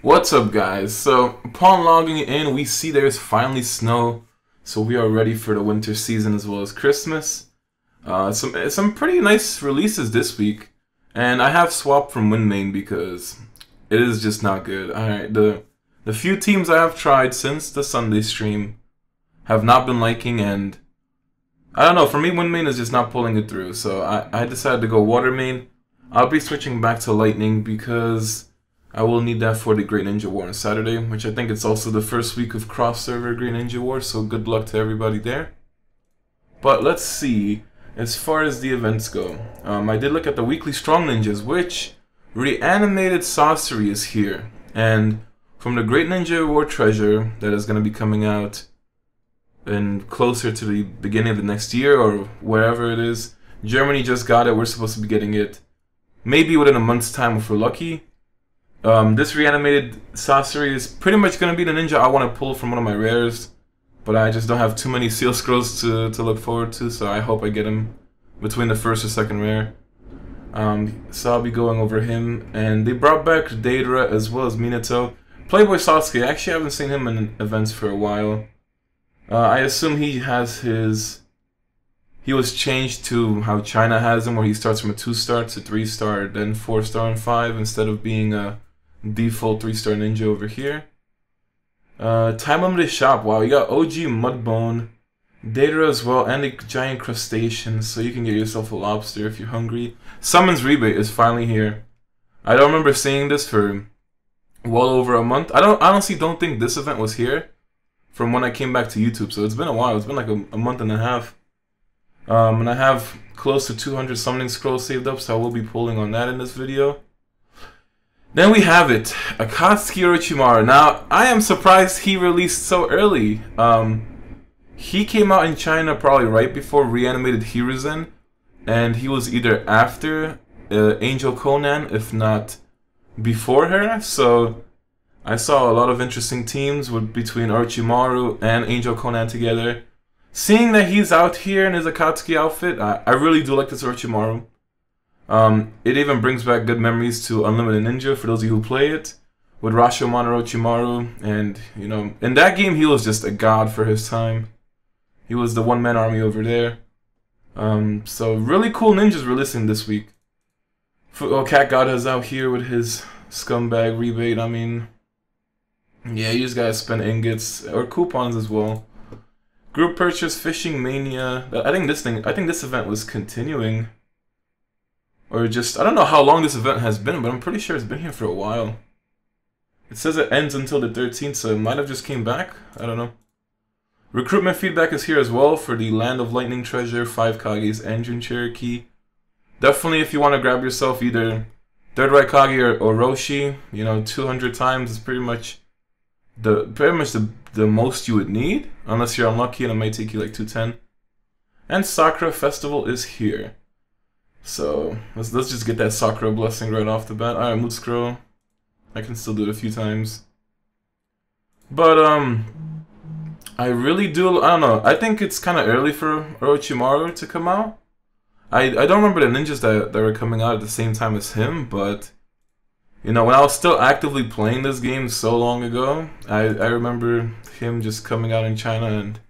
What's up, guys? So, upon logging in, we see there's finally snow, so we are ready for the winter season as well as Christmas. Some pretty nice releases this week, and I have swapped from Windmane because it is just not good. Alright, the few teams I have tried since the Sunday stream have not been liking, and I don't know, for me Windmane is just not pulling it through, so I decided to go Watermane. I'll be switching back to Lightning because I will need that for the Great Ninja War on Saturday, which I think it's also the first week of cross-server Great Ninja War, so good luck to everybody there. But let's see, as far as the events go, I did look at the weekly Strong Ninjas, which reanimated Sasori is here. And from the Great Ninja War treasure that is going to be coming out in closer to the beginning of the next year or wherever it is, Germany just got it. We're supposed to be getting it maybe within a month's time if we're lucky. This reanimated Sasori is pretty much going to be the ninja I want to pull from one of my rares, but I just don't have too many seal scrolls to look forward to, so I hope I get him between the first or second rare. So I'll be going over him, and they brought back Deidara as well as Minato. Playboy Sasuke, I actually haven't seen him in events for a while. I assume he was changed to how China has him, where he starts from a 2-star to 3-star, then 4-star and 5, instead of being a default 3-star ninja over here. Time limited shop. Wow, you got OG Mudbone, Deidara as well, and a giant crustacean, so you can get yourself a lobster if you're hungry. Summons Rebate is finally here. I don't remember seeing this for well over a month. I honestly don't think this event was here from when I came back to YouTube, so it's been a while. It's been like a month and a half. And I have close to 200 summoning scrolls saved up, so I will be pulling on that in this video. Then we have it, Akatsuki Orochimaru. Now, I am surprised he released so early. He came out in China probably right before Reanimated Hiruzen, and he was either after Angel Conan, if not before her. So I saw a lot of interesting teams between Orochimaru and Angel Conan together. Seeing that he's out here in his Akatsuki outfit, I really do like this Orochimaru. It even brings back good memories to Unlimited Ninja for those of you who play it, with Rashomon Orochimaru, and, you know, in that game he was just a god for his time. He was the one-man army over there. So really cool ninjas releasing this week. Cat God is out here with his scumbag rebate. I mean, yeah, you just gotta spend ingots, or coupons as well. Group purchase, Fishing Mania. I think this event was continuing. Or just, I don't know how long this event has been, but I'm pretty sure it's been here for a while. It says it ends until the 13th, so it might have just came back. I don't know. Recruitment feedback is here as well for the Land of Lightning treasure, 5 Kage's Engine Cherokee. Definitely if you want to grab yourself either Third Right Kage or Roshi, you know, 200 times is pretty much the most you would need, unless you're unlucky and it might take you like 210. And Sakura Festival is here. So let's just get that Sakura blessing right off the bat. Alright, Mood Scroll. I can still do it a few times. But I really do, I don't know, I think it's kinda early for Orochimaru to come out. I don't remember the ninjas that were coming out at the same time as him, but you know, when I was still actively playing this game so long ago, I remember him just coming out in China, and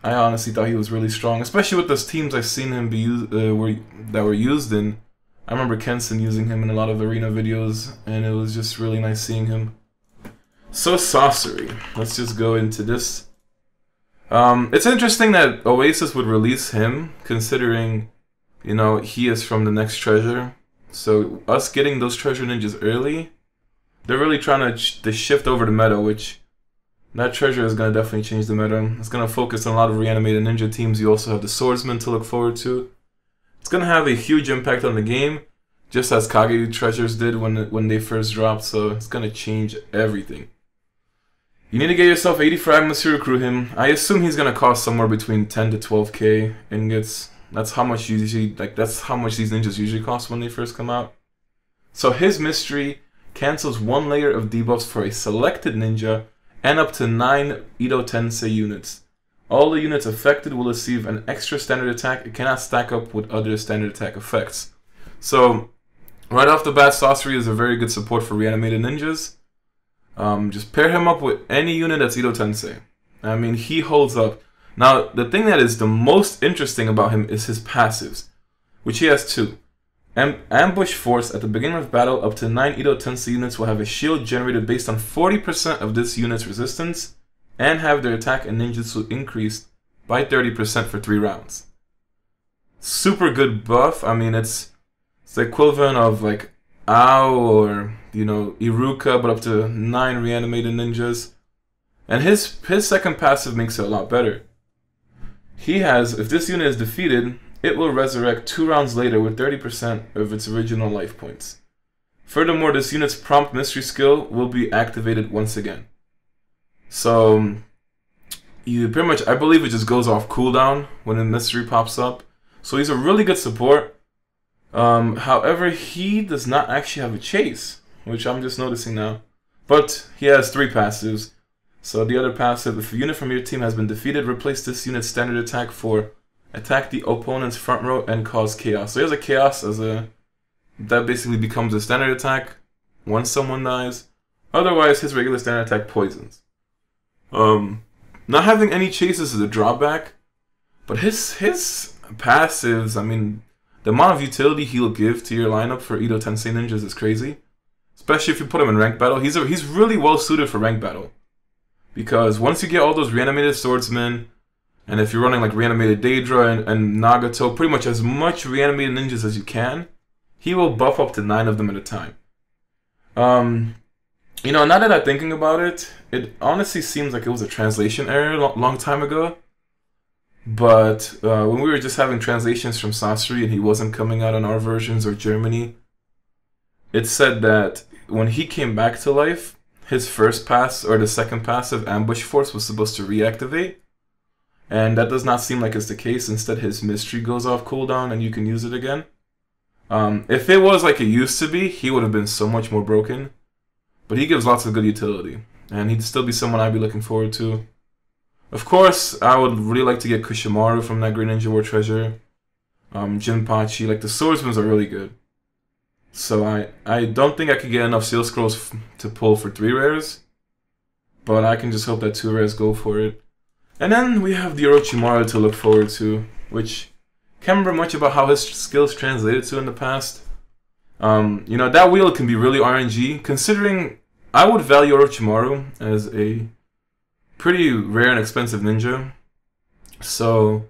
I honestly thought he was really strong, especially with those teams I've seen him be that were used in. I remember Kensen using him in a lot of arena videos, and it was just really nice seeing him. So Sasori, let's just go into this. It's interesting that Oasis would release him, considering, you know, he is from the next treasure. So us getting those treasure ninjas early, they're really trying to shift over the meta, which that treasure is going to definitely change the meta. It's going to focus on a lot of reanimated ninja teams. You also have the swordsman to look forward to. It's going to have a huge impact on the game, just as Kage treasures did when they first dropped, so it's going to change everything. You need to get yourself 80 fragments to recruit him. I assume he's going to cost somewhere between 10 to 12k ingots. That's how much these ninjas usually cost when they first come out. So his mystery cancels 1 layer of debuffs for a selected ninja and up to 9 Edo-Tensei units. All the units affected will receive an extra standard attack. It cannot stack up with other standard attack effects. So Right off the bat, Sasori is a very good support for reanimated ninjas. Just pair him up with any unit that's Edo-Tensei. I mean, he holds up. Now, the thing that is the most interesting about him is his passives, which he has two. Ambush Force. At the beginning of battle, up to 9 Edo-Tensei units will have a shield generated based on 40% of this unit's resistance, and have their attack and ninjutsu increased by 30% for 3 rounds. Super good buff. I mean, it's the equivalent of like Ao or, you know, Iruka, but up to 9 reanimated ninjas. And his second passive makes it a lot better. He has, if this unit is defeated, it will resurrect 2 rounds later with 30% of its original life points. Furthermore, this unit's prompt mystery skill will be activated once again. So, you pretty much, I believe it just goes off cooldown when a mystery pops up. So he's a really good support. However, he does not actually have a chase, which I'm just noticing now. But he has 3 passives. So the other passive, if a unit from your team has been defeated, replace this unit's standard attack for attack the opponent's front row and cause chaos. So he has a chaos as a, that basically becomes a standard attack once someone dies. Otherwise, his regular standard attack poisons. Not having any chases is a drawback, but his passives, I mean, the amount of utility he'll give to your lineup for Edo-Tensei ninjas is crazy. Especially if you put him in ranked battle. He's really well suited for ranked battle. Because once you get all those reanimated swordsmen, and if you're running like reanimated Daedra and Nagato, pretty much as much reanimated ninjas as you can, he will buff up to 9 of them at a time. You know, now that I'm thinking about it, it honestly seems like it was a translation error a long time ago. But when we were just having translations from Sasori and he wasn't coming out on our versions or Germany, it said that when he came back to life, his first pass or the second passive, Ambush Force, was supposed to reactivate. And that does not seem like it's the case. Instead, his mystery goes off cooldown and you can use it again. If it was like it used to be, he would have been so much more broken. But he gives lots of good utility. And he'd still be someone I'd be looking forward to. Of course, I would really like to get Kushimaru from that Great Ninja War Treasure. Jinpachi, like the swordsmen are really good. So I don't think I could get enough Seal Scrolls to pull for 3 rares. But I can just hope that 2 rares go for it. And then we have the Orochimaru to look forward to, which can't remember much about how his skills translated to in the past. You know, that wheel can be really RNG, considering I would value Orochimaru as a pretty rare and expensive ninja. So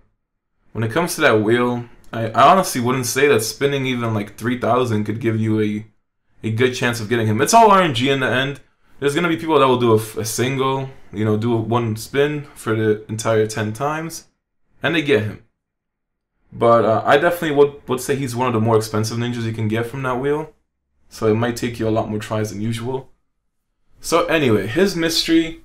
when it comes to that wheel, I honestly wouldn't say that spending even like 3,000 could give you a good chance of getting him. It's all RNG in the end. There's going to be people that will do a single, you know, do 1 spin for the entire 10 times, and they get him. But I definitely would say he's one of the more expensive ninjas you can get from that wheel. So it might take you a lot more tries than usual. So anyway, his mystery,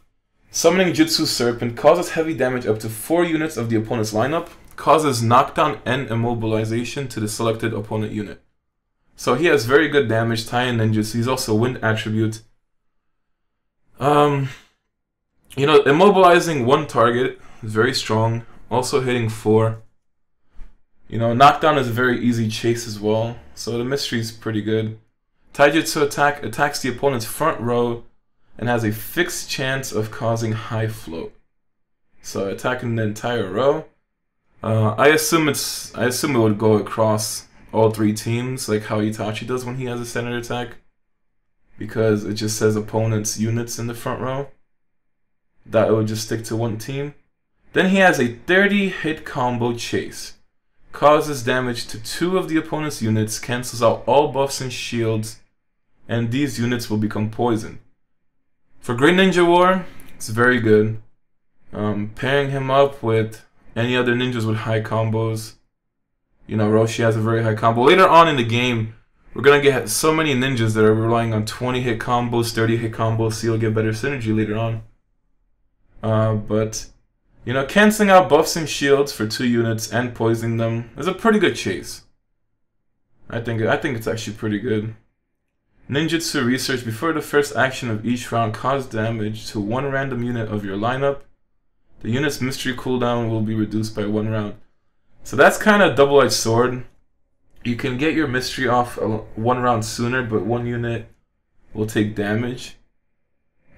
Summoning Jutsu Serpent, causes heavy damage up to 4 units of the opponent's lineup, causes knockdown and immobilization to the selected opponent unit. So he has very good damage, tie-in ninjas. He's also wind attribute. You know, immobilizing 1 target is very strong. Also hitting 4. You know, knockdown is a very easy chase as well. So the mystery is pretty good. Taijutsu attack attacks the opponent's front row and has a fixed chance of causing high float. So attacking the entire row. I assume it would go across all 3 teams, like how Itachi does when he has a standard attack, because it just says opponent's units in the front row. That it would just stick to 1 team. Then he has a 30 hit combo chase. Causes damage to 2 of the opponent's units, cancels out all buffs and shields, and these units will become poisoned. For Great Ninja War, it's very good. Pairing him up with any other ninjas with high combos. You know, Roshi has a very high combo. Later on in the game, we're going to get so many ninjas that are relying on 20 hit combos, 30 hit combos, so you'll get better synergy later on. But, you know, canceling out buffs and shields for 2 units and poisoning them is a pretty good chase. I think it's actually pretty good. Ninjutsu research. Before the first action of each round, cause damage to 1 random unit of your lineup. The unit's mystery cooldown will be reduced by 1 round. So that's kind of a double-edged sword. you can get your mystery off 1 round sooner, but 1 unit will take damage.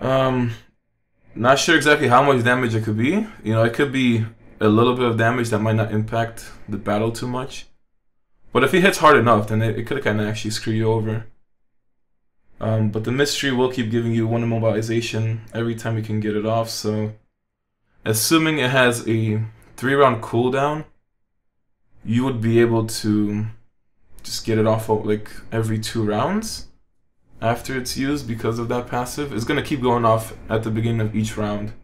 Not sure exactly how much damage it could be. You know, it could be a little bit of damage that might not impact the battle too much. But if he hits hard enough, then it could kind of actually screw you over. But the mystery will keep giving you 1 immobilization every time you can get it off, so assuming it has a 3-round cooldown, you would be able to just get it off like every 2 rounds after it's used because of that passive. It's going to keep going off at the beginning of each round.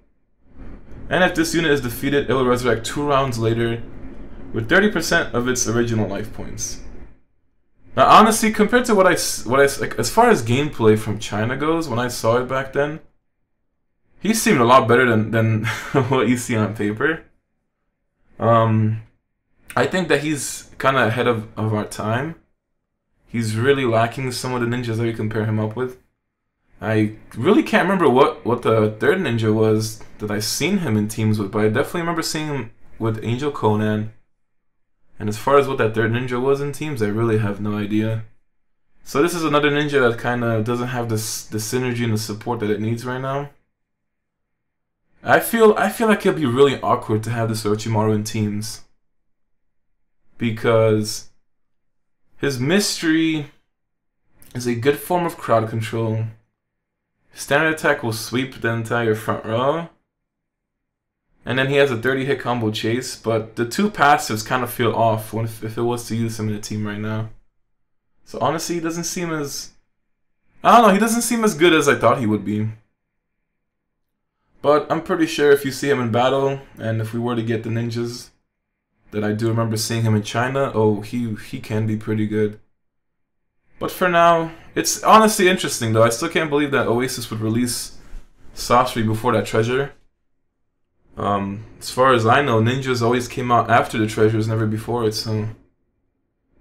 And if this unit is defeated, it will resurrect 2 rounds later with 30% of its original life points. Now, honestly, compared to what I like, as far as gameplay from China goes, when I saw it back then, he seemed a lot better than what you see on paper. I think that he's kind of ahead of our time. He's really lacking some of the ninjas that we compare him up with. I really can't remember what the third ninja was that I seen him in teams with, but I definitely remember seeing him with Angel Conan. And as far as what that third ninja was in teams, I really have no idea. So this is another ninja that kind of doesn't have the synergy and the support that it needs right now. I feel like it'd be really awkward to have this Orochimaru in teams, because his mystery is a good form of crowd control. Standard attack will sweep the entire front row. And then he has a 30-hit combo chase, but the 2 passives kind of feel off if it was to use him in a team right now. So honestly, he doesn't seem as... I don't know, he doesn't seem as good as I thought he would be. But I'm pretty sure if you see him in battle, and if we were to get the ninjas that I do remember seeing him in China, oh, he can be pretty good. But for now, it's honestly interesting though. I still can't believe that Oasis would release Sasori before that treasure. As far as I know, ninjas always came out after the treasures, never before it, so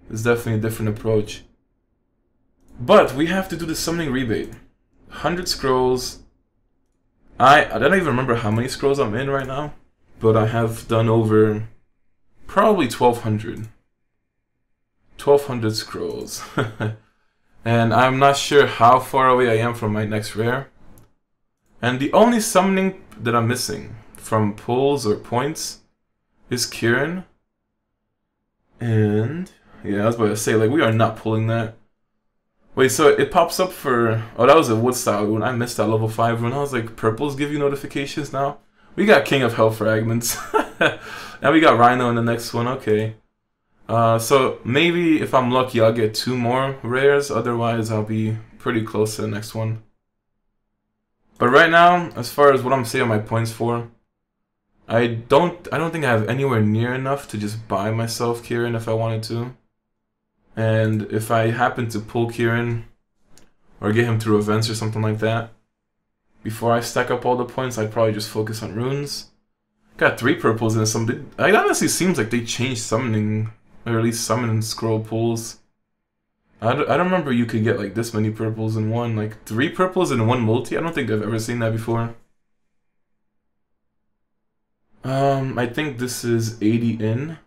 it's definitely a different approach. But we have to do the summoning rebate. 100 scrolls. I don't even remember how many scrolls I'm in right now, but I have done over probably 1,200. 1,200 scrolls. And I'm not sure how far away I am from my next rare. And the only summoning that I'm missing from pulls or points is Kirin. And yeah, I was about to say, like, we are not pulling that. Wait, so it pops up for... Oh, that was a wood style rune. I missed that level 5 rune. I was like, purples give you notifications now? We got King of Hell fragments. Now we got Rhino in the next one. Okay. So maybe if I'm lucky, I'll get 2 more rares. Otherwise, I'll be pretty close to the next one. But right now, as far as what I'm saving my points for, I don't think I have anywhere near enough to just buy myself Kirin if I wanted to. And if I happen to pull Kirin or get him through events or something like that, before I stack up all the points, I'd probably just focus on runes. Got 3 purples and some. It honestly seems like they changed summoning, or at least summoning scroll pulls. I don't remember you could get like this many purples in one, like 3 purples in 1 multi. I don't think I've ever seen that before. I think this is 80 in.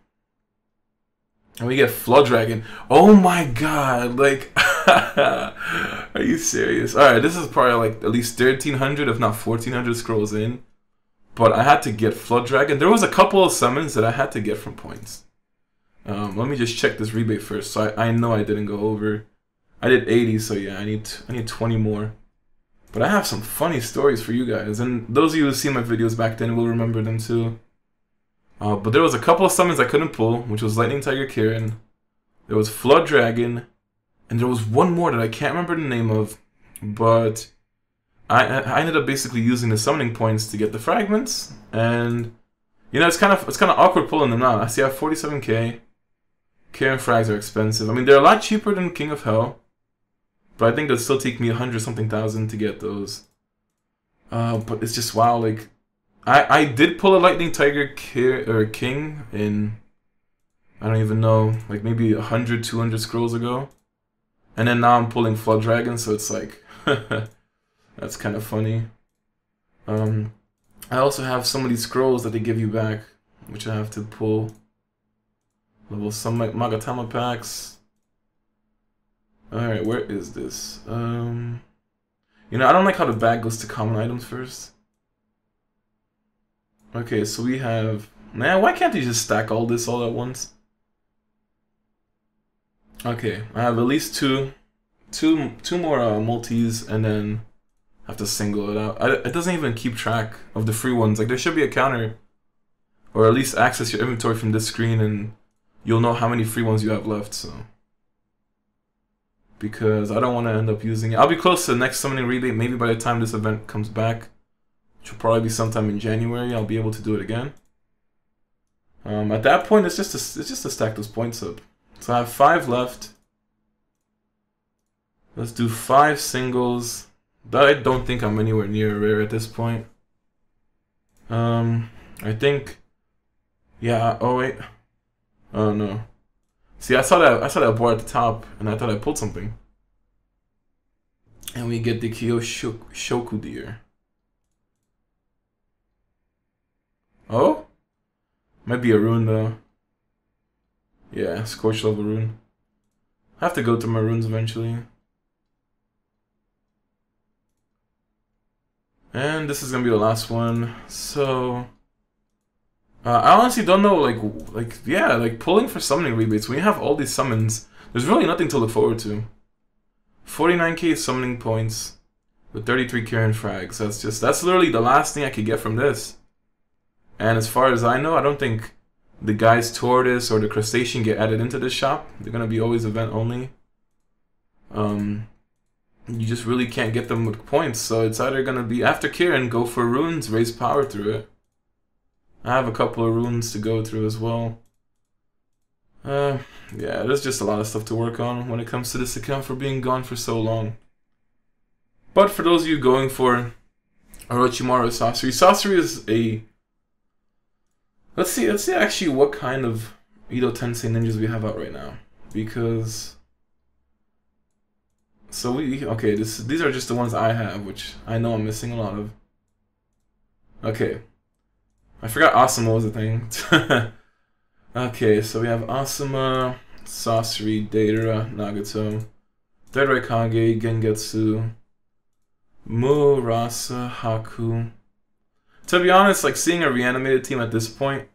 And we get Flood Dragon. Oh my god, like, are you serious? Alright, this is probably like at least 1,300, if not 1,400 scrolls in. But I had to get Flood Dragon. There was a couple of summons that I had to get from points. Let me just check this rebate first, so I know I didn't go over. I did 80, so yeah, I need 20 more. But I have some funny stories for you guys, and those of you who see my videos back then will remember them too. But there was a couple of summons I couldn't pull, which was Lightning Tiger Kirin. There was Flood Dragon, and there was one more that I can't remember the name of, but I ended up basically using the summoning points to get the fragments, and you know, it's kind of awkward pulling them now. I see I have 47k. Kirin frags are expensive. I mean, they're a lot cheaper than King of Hell, but I think it'll still take me 100-something thousand to get those. But it's just wow, like, I did pull a Lightning Tiger King in, I don't even know, like maybe 100, 200 scrolls ago. And then now I'm pulling Flood Dragon, so it's like, that's kind of funny. I also have some of these scrolls that they give you back, which I have to pull. Level some Magatama packs. Alright, where is this? You know, I don't like how the bag goes to common items first. Okay, so we have... Man, why can't they just stack all this all at once? Okay, I have at least two more multis, and then I have to single it out. It doesn't even keep track of the free ones. Like, there should be a counter, or at least access your inventory from this screen, and you'll know how many free ones you have left, so... Because I don't want to end up using it. I'll be close to the next summoning rebate. Maybe by the time this event comes back, which will probably be sometime in January, I'll be able to do it again. At that point, it's just to stack those points up. So I have 5 left. Let's do 5 singles. I don't think I'm anywhere near rare at this point. I think... Yeah, oh wait. Oh no. See, I saw that bar at the top, and I thought I pulled something. And we get the Kyoshoku deer. Oh? Might be a rune though. Yeah, Scorch level rune. I have to go through my runes eventually. And this is gonna be the last one. So I honestly don't know, like pulling for summoning rebates. When you have all these summons, there's really nothing to look forward to. 49k summoning points with 33 Karen frags. That's literally the last thing I could get from this. And as far as I know, I don't think the guy's tortoise or the crustacean get added into this shop. They're gonna be always event only. You just really can't get them with points, so it's either gonna be after Kieran, go for runes, raise power through it. I have a couple of runes to go through as well. Yeah, there's just a lot of stuff to work on when it comes to this account for being gone for so long. But for those of you going for Orochimaru Sasori, Sasori is a... Let's see actually what kind of Edo-Tensei ninjas we have out right now. Because... So okay, these are just the ones I have, which I know I'm missing a lot of. Okay. I forgot Asuma was a thing. Okay, so we have Asuma, Sasori, Deidara, Nagato, Third Raikage, Gengetsu, Murasa, Haku. To be honest, like seeing a reanimated team at this point,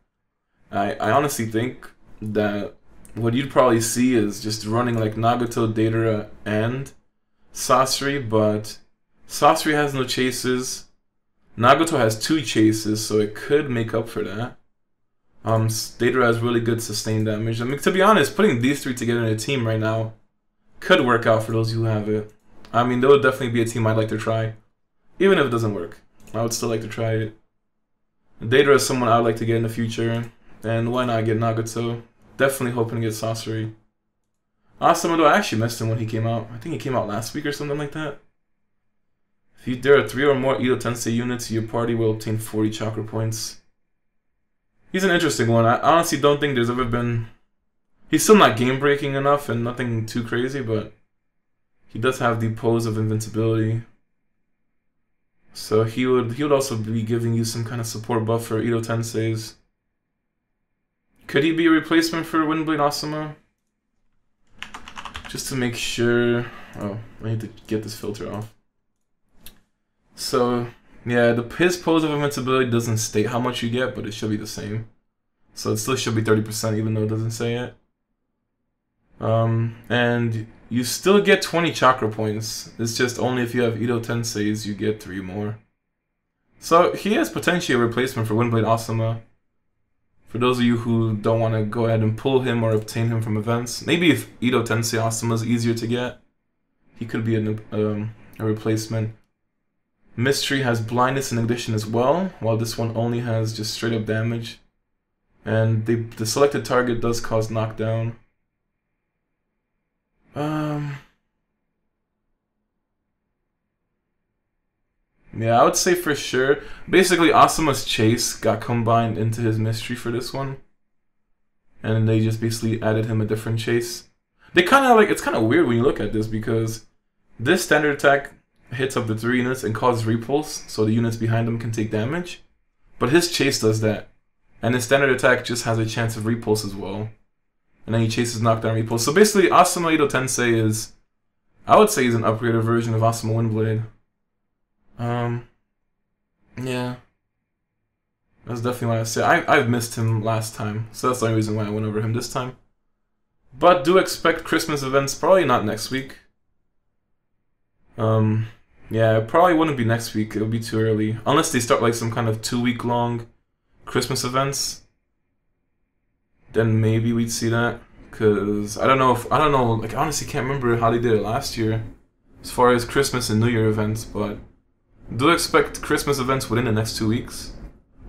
I honestly think that what you'd probably see is just running like Nagato, Deidara, and Sasori, but Sasori has no chases. Nagato has 2 chases, so it could make up for that. Deidara has really good sustained damage. I mean, to be honest, putting these 3 together in a team right now could work out for those who have it. I mean, there would definitely be a team I'd like to try. Even if it doesn't work, I would still like to try it. Deidara is someone I'd like to get in the future, and why not get Nagato? Definitely hoping to get Sasori. Asuma, though, I actually missed him when he came out. I think he came out last week or something like that. If there are 3 or more Edo-Tensei units, your party will obtain 40 chakra points. He's an interesting one. I honestly don't think there's ever been... He's still not game-breaking enough and nothing too crazy, but he does have the pose of invincibility. So he would also be giving you some kind of support buff for Edo-Tenseis. Could he be a replacement for Windblade Asuma? Just to make sure... Oh, I need to get this filter off. So, yeah, his pose of invincibility doesn't state how much you get, but it should be the same. So it still should be 30% even though it doesn't say it. And you still get 20 chakra points. It's just only if you have Edo-Tenseis you get 3 more. So he is potentially a replacement for Windblade Asuma. For those of you who don't want to go ahead and pull him or obtain him from events, maybe if Edo-Tensei Asuma is easier to get, he could be a replacement. Mystery has blindness and ignition as well, while this one only has just straight up damage. And the selected target does cause knockdown. Yeah, I would say for sure. Basically, Asuma's chase got combined into his mystery for this one. And they just basically added him a different chase. They kind of like, it's kind of weird when you look at this because this standard attack hits up to 3 units and causes repulse, so the units behind them can take damage. But his chase does that. And his standard attack just has a chance of repulse as well. And then he chases knockdown repulse. So basically, Asuma Edo-Tensei is I would say he's an upgraded version of Asuma Windblade. Yeah. That's definitely why I say I've missed him last time, so that's the only reason why I went over him this time. But do expect Christmas events, probably not next week. Yeah, it probably wouldn't be next week, it would be too early. Unless they start like some kind of 2-week long Christmas events. Then maybe we'd see that. Cause I don't know, like I honestly can't remember how they did it last year as far as Christmas and New Year events, but do expect Christmas events within the next 2 weeks.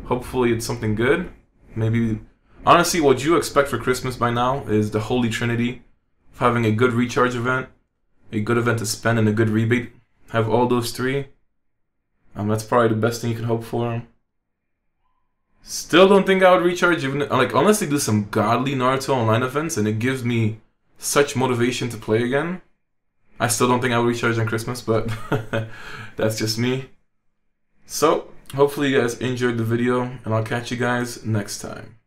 Hopefully it's something good. Maybe, honestly, what you expect for Christmas by now is the Holy Trinity of having a good recharge event, a good event to spend, and a good rebate. Have all those three. That's probably the best thing you can hope for. Still don't think I would recharge, even like unless they do some godly Naruto Online events and it gives me such motivation to play again. I still don't think I would recharge on Christmas, but that's just me. So, hopefully you guys enjoyed the video, and I'll catch you guys next time.